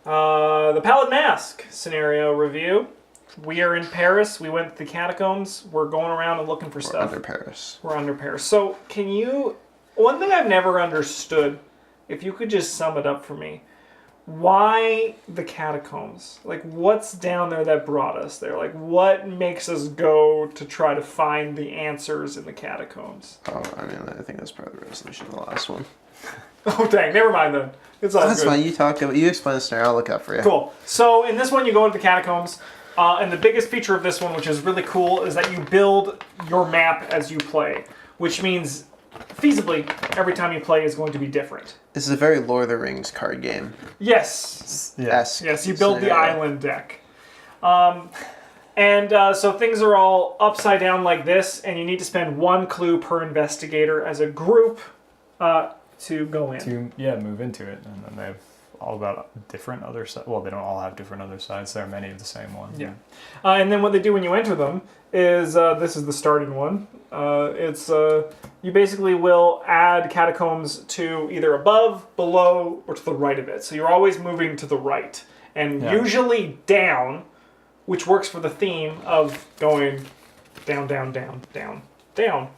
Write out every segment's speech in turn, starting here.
The Pallid Mask scenario review. We are in Paris. We went to the catacombs. We're going around and looking for stuff. We're under Paris. We're under Paris. So, can you... One thing I've never understood, if you could just sum it up for me, why the catacombs? Like, what's down there that brought us there? Like, what makes us go to try to find the answers in the catacombs? Oh, I mean, I think that's part of the resolution of the last one. Oh, dang. Never mind, then. It's all That's good. fine. You explain the scenario. I'll look up for you. Cool. So, in this one, you go into the catacombs. And the biggest feature of this one, which is really cool, is that you build your map as you play, which means, feasibly, every time you play is going to be different. This is a very Lord of the Rings card game. Yes. Yes, you build the island deck. So things are all upside down like this, and you need to spend 1 clue per investigator as a group to go in. Move into it, and then they have all about different other sides. Well, they don't all have different other sides. There are many of the same ones. Yeah. And then what they do when you enter them is, this is the starting one. You basically will add catacombs to either above, below, or to the right of it. So you're always moving to the right. And usually down, which works for the theme of going down, down, down, down, down.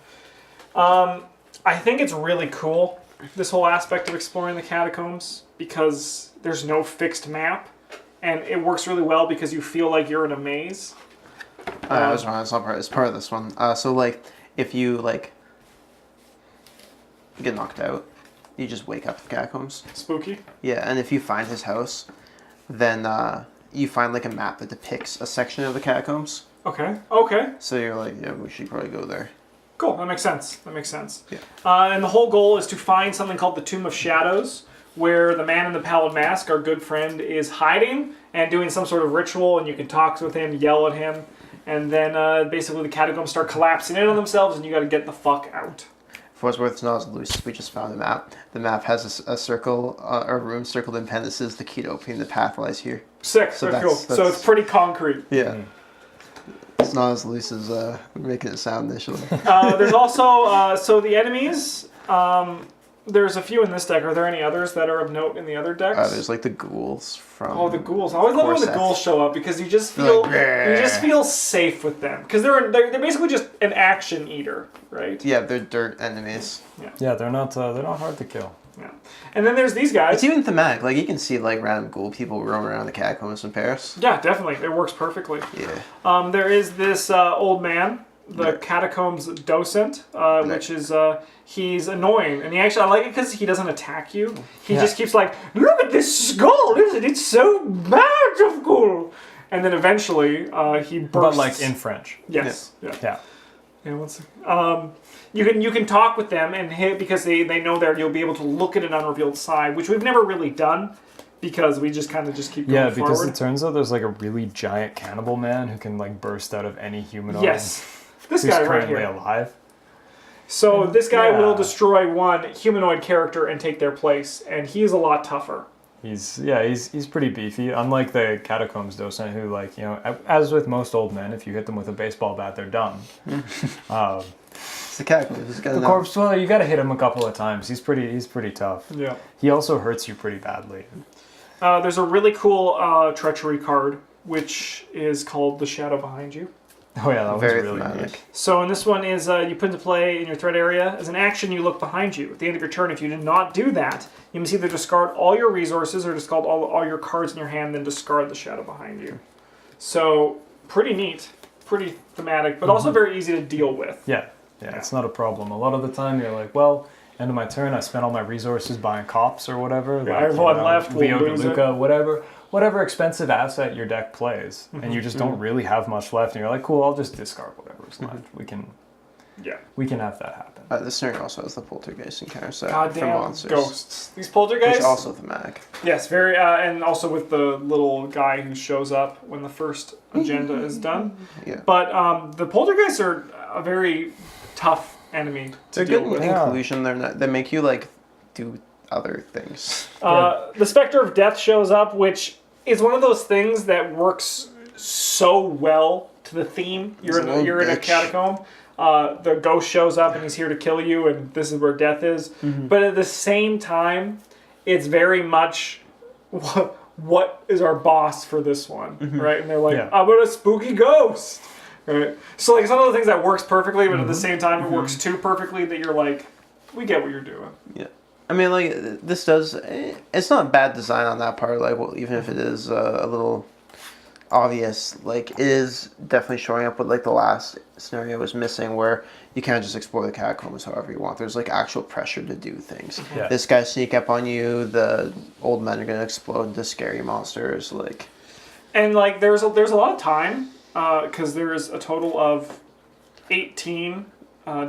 I think it's really cool, this whole aspect of exploring the catacombs, because there's no fixed map, and it works really well because you feel like you're in a maze. I was wrong. It's part of this one. So, like, if you, like, get knocked out, you just wake up in the catacombs. Spooky? Yeah, and if you find his house, then you find, like, a map that depicts a section of the catacombs. Okay. So you're like, yeah, we should probably go there. Cool, that makes sense. Yeah. And the whole goal is to find something called the Tomb of Shadows, where the man in the Pallid Mask, our good friend, is hiding and doing some sort of ritual, and you can talk with him, yell at him, and then basically the catacombs start collapsing in on themselves, and you got to get the fuck out. For what's worth, it's not as loose. We just found a map. The map has a circle, a room circled in pen that says the key to opening the path lies here. Sick, so cool. So it's pretty concrete. Yeah. It's not as loose as making it sound initially. There's also, so the enemies, there's a few in this deck. Are there any others that are of note in the other decks? There's like the ghouls from... Oh, the ghouls. I always love when the ghouls show up because you just feel safe with them. Because they're basically just an action eater, right? Yeah, they're dirt enemies. Yeah, they're not hard to kill. Yeah. And then there's these guys. It's even thematic. Like, you can see, like, random ghoul people roaming around the catacombs in Paris. Yeah, definitely. It works perfectly. Yeah. There is this old man, the catacombs docent, which is, he's annoying. And I like it because he doesn't attack you. He just keeps like, look at this skull, isn't it so magical? And then eventually, he bursts. But, like, in French. Yes. Yeah. Yeah, one second. You can talk with them and hit because they know that you'll be able to look at an unrevealed side, which we've never really done because we just kind of keep going forward. Yeah, because it turns out there's like a really giant cannibal man who can like burst out of any humanoid. Yes, this who's guy right currently here. alive. So this guy will destroy one humanoid character and take their place, and he's a lot tougher. He's pretty beefy. Unlike the catacombs docent, who like as with most old men, if you hit them with a baseball bat, they're done. It's the catacombs. The corpse. Well, you got to hit him a couple of times. He's pretty tough. Yeah. He also hurts you pretty badly. There's a really cool treachery card, which is called the Shadow Behind You. Oh yeah, that was very really thematic. neat. So in this one is you put into play in your threat area. As an action, you look behind you. At the end of your turn, if you did not do that, you must either discard all your resources or discard all your cards in your hand, then discard the Shadow Behind You. So pretty neat, pretty thematic, but also very easy to deal with. Yeah, it's not a problem. A lot of the time, you're like, well, end of my turn, I spent all my resources buying cops or whatever. Yeah, I have one left. We'll lose it. Whatever expensive asset your deck plays, and you just don't really have much left, and you're like, cool, I'll just discard whatever's left. We can have that happen. This scenario also has the poltergeist encounter set for Goddamn monsters. ghosts. These poltergeists. Which is also thematic. Yes, very, and also with the little guy who shows up when the first agenda is done. Yeah. But the poltergeists are a very tough enemy to deal with. In conclusion, they make you like do other things. The Spectre of Death shows up, which is one of those things that works so well to the theme. You're in a catacomb. The ghost shows up and he's here to kill you, and this is where death is. But at the same time, it's very much what is our boss for this one, right? And they're like, Yeah. "How about a spooky ghost?" Right? So like, it's one of those things that works perfectly, but at the same time, it works too perfectly that you're like, "We get what you're doing." Yeah. I mean, like, this does... It's not bad design on that part, like, well, even if it is a little obvious, like, it is definitely showing up what, like, the last scenario was missing, where you can't just explore the catacombs however you want. There's, like, actual pressure to do things. Yeah. This guy sneak up on you, the old men are going to explode into scary monsters, like... And like, there's a lot of time, because there's a total of 18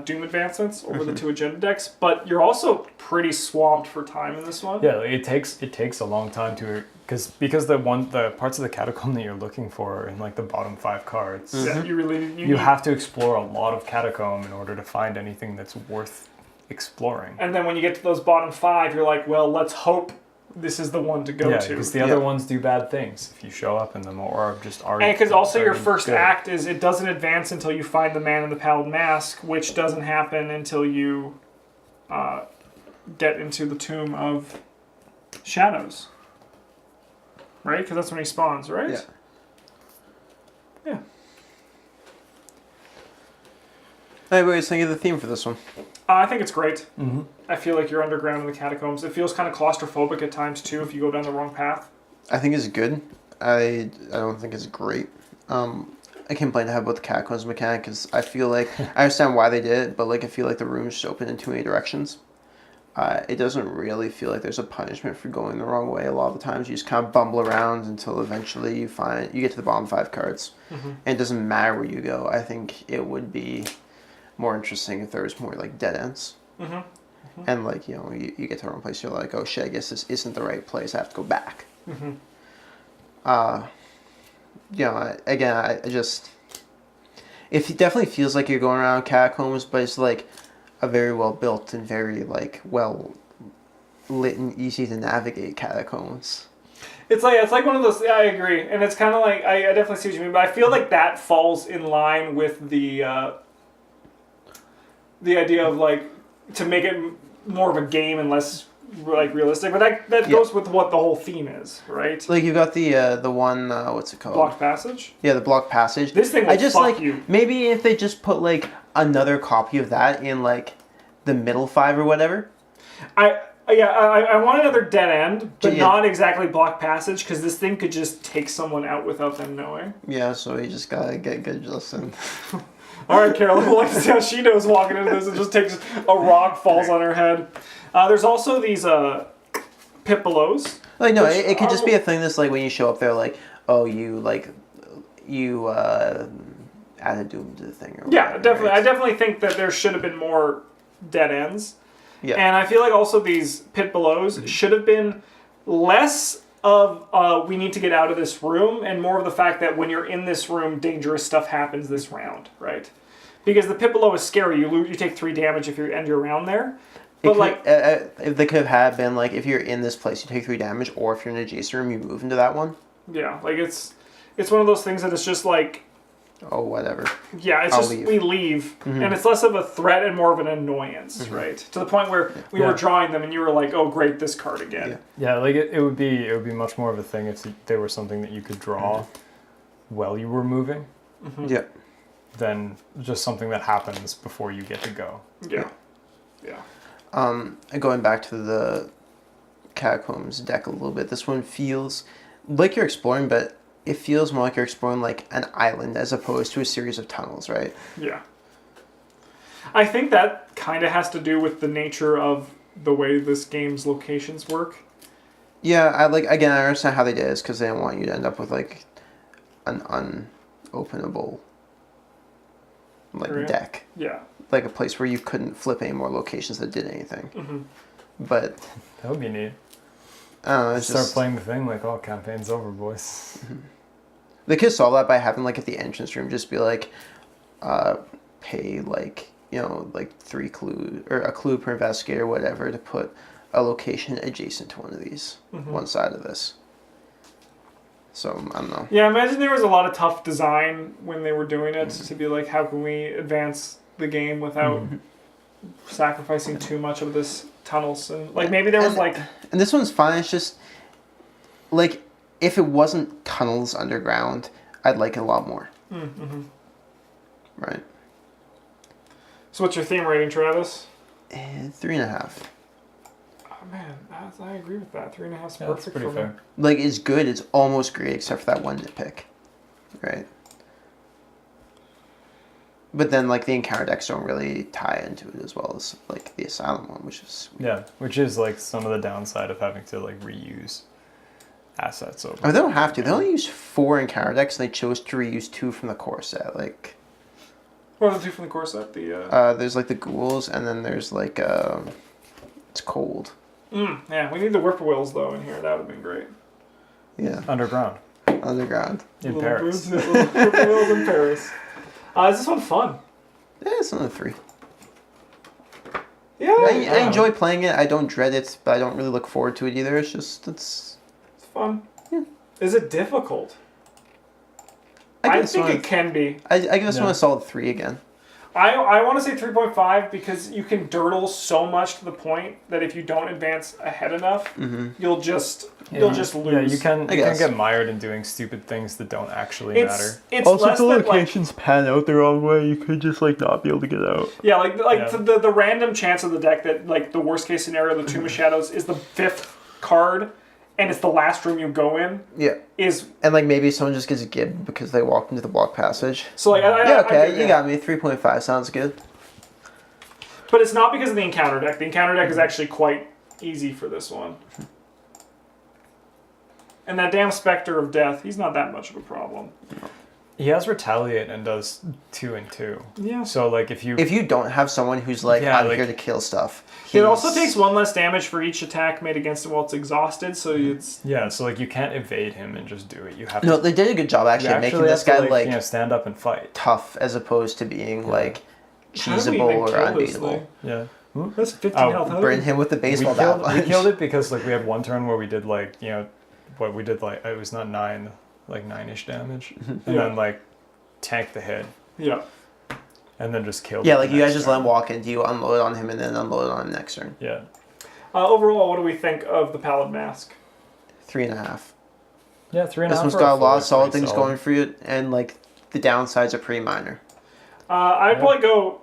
Doom advancements over the 2 agenda decks, but you're also pretty swamped for time in this one. Yeah, like, it takes a long time to because the parts of the catacomb that you're looking for are in like the bottom 5 cards. Yeah, You have to explore a lot of catacomb in order to find anything that's worth exploring. And then when you get to those bottom 5, you're like, well, let's hope this is the one to go Yeah, to. because the other ones do bad things if you show up in them or just already. And because also your already first good. act is it doesn't advance until you find the man in the Pallid mask, which doesn't happen until you get into the Tomb of Shadows. Right? Because that's when he spawns, right? Yeah. Yeah. Hey, what do you think of the theme for this one? I think it's great. Mm-hmm. I feel like you're underground in the catacombs. It feels kind of claustrophobic at times, too, if you go down the wrong path. I think it's good. I don't think it's great. I complain to have about the catacombs mechanic because I feel like I understand why they did it, but like I feel like the rooms just open in too many directions. It doesn't really feel like there's a punishment for going the wrong way. A lot of the times you just kind of bumble around until eventually you get to the bottom 5 cards, and it doesn't matter where you go. I think it would be more interesting if there was more like dead ends. And like, you know, you get to the wrong place, you're like, oh shit, I guess this isn't the right place, I have to go back. You know, again, I just, it definitely feels like you're going around catacombs, but it's like a very well built and very like well lit and easy to navigate catacombs. It's like one of those. Yeah, I agree, and it's kind of like I definitely see what you mean, but I feel like that falls in line with the idea of like to make it more of a game and less like realistic. But that goes with what the whole theme is, right? Like you've got the one what's it called? Blocked passage. Yeah, the block passage. This thing will I just fuck like you. maybe if they just put like another copy of that in like the middle 5 or whatever. I want another dead end, but Yeah. not exactly block passage, because this thing could just take someone out without them knowing. Yeah, so you just gotta get good listen. All right, Carol, we'll like to see how she knows walking into this. It just takes a rock, falls on her head. There's also these pit belows. Like no, it could just be a thing that's like when you show up there, like you added doom to the thing. Or Yeah, whatever, definitely. right? I definitely think that there should have been more dead ends. Yeah. And I feel like also these pit belows should have been less of we need to get out of this room and more of the fact that when you're in this room, dangerous stuff happens this round, right? Because the pit below is scary. You take 3 damage if you end your round there. But if they could have been like if you're in this place, you take 3 damage, or if you're in an adjacent room, you move into that one. yeah, like it's one of those things that it's just like, Oh, whatever. yeah, it's I'll just leave. we leave, and it's less of a threat and more of an annoyance, right? To the point where we were drawing them, and you were like, "Oh, great, this card again." Yeah, like it would be much more of a thing if they were something that you could draw while you were moving, Yeah. than just something that happens before you get to go. Yeah. Going back to the catacombs deck a little bit, this one feels like you're exploring, but it feels more like you're exploring like an island as opposed to a series of tunnels, right? Yeah. I think that kind of has to do with the nature of the way this game's locations work. Yeah, I understand how they did this because they didn't want you to end up with like an unopenable like Area. deck, Yeah. like a place where you couldn't flip any more locations that did anything. But That would be neat. I don't know, it's Start just playing the thing like, oh, campaign's over, boys. they could solve that by having like at the entrance room just be like, pay like like 3 clues or a clue per investigator, or whatever, to put a location adjacent to one of these, one side of this. So I don't know. Yeah, I imagine there was a lot of tough design when they were doing it to be like, how can we advance the game without sacrificing too much of this tunnels? And like maybe there was like... And this one's fine. It's just like if it wasn't tunnels underground, I'd like it a lot more. Mm-hmm. Right. So what's your theme rating, Travis? 3.5. Oh man, I agree with that. 3.5 is Yeah, that's perfect pretty for me. fair. Like, it's good. It's almost great, except for that one nitpick. Right. But then, like, the encounter decks don't really tie into it as well as, like, the Asylum one, which is... Yeah, which is like some of the downside of having to like reuse assets over. I mean, they don't have to. They only use 4 encounter decks, and they chose to reuse 2 from the core set. Like, What are the 2 from the core set? there's, like, the ghouls, and then there's, like, it's cold. Yeah, we need the whippoorwills, though, in here. That would have been great. Yeah. Underground. Underground. In Little Paris. birds, little whippoorwills in Paris. Is this one fun? Yeah, it's another 3. Yeah. I enjoy playing it. I don't dread it, but I don't really look forward to it either. It's just, It's fun. Yeah. Is it difficult? I I guess think one- it can be. I give this Yeah. one a solid 3 again. I want to say 3.5 because you can dirtle so much to the point that if you don't advance ahead enough, you'll just lose. Yeah, you can guess. get mired in doing stupid things that don't actually matter. It's less than like, pan out the wrong way, you could just like not be able to get out. yeah, like Yeah. The random chance of the deck that like the worst case scenario, the Tomb of Shadows is the 5th card, and it's the last room you go in. Yeah. Is And like maybe someone just gets gibbed because they walked into the block passage. so like Yeah, okay, you yeah. got me. 3.5 sounds good. But it's not because of the encounter deck. The encounter deck is actually quite easy for this one. And that damn Spectre of Death, he's not that much of a problem. He has Retaliate and does 2 and 2. Yeah. So like if you If you don't have someone who's like, Yeah, I'm like- here to kill stuff. It also he's- takes 1 less damage for each attack made against it while it's exhausted, so it's... so like you can't evade him and just do it. You have No, to they did a good job you actually of making this have to, guy like you know, stand up and fight. tough as opposed to being like How do we cheesable even or kill this unbeatable. thing? Yeah. That's 15 Oh, health. How do Burn we- him with the We baseball killed, bat we punch. killed it because like we had one turn where we did like, you know, what we did like it was not 9, like 9-ish damage. And Yeah. then like tank the hit Yeah. and then just killed Yeah, it like the you guys next just let turn. him walk in, you unload on him and then unload on him next turn. Yeah. Overall, what do we think of the Pallid Mask? 3.5. Yeah, 3.5. This one's for got a lot full of is solid pretty things going for you, and like the downsides are pretty minor. I'd probably go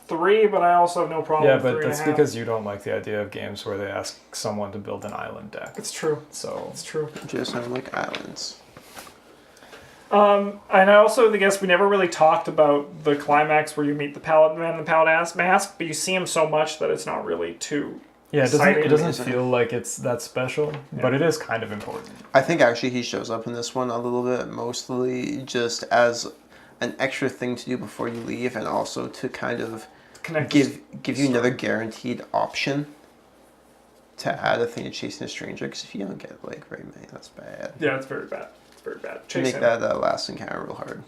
3, but I also have no problem Yeah, with but 3.5. that's because you don't like the idea of games where they ask someone to build an island deck. It's true. So It's true. Just on like islands. And I also guess we never really talked about the climax where you meet the Pallid Man and the Pallid Mask, but you see him so much that it's not really too... yeah, Exciting, it doesn't isn't it? feel like it's that special, but it is kind of important. I think actually he shows up in this one a little bit, mostly just as an extra thing to do before you leave, and also to kind of Connect give you another guaranteed option to add a thing to Chasing a Stranger. Because if you don't get like very many, that's bad. Yeah, it's very bad. It's very bad. To Chase make him. that last encounter real hard.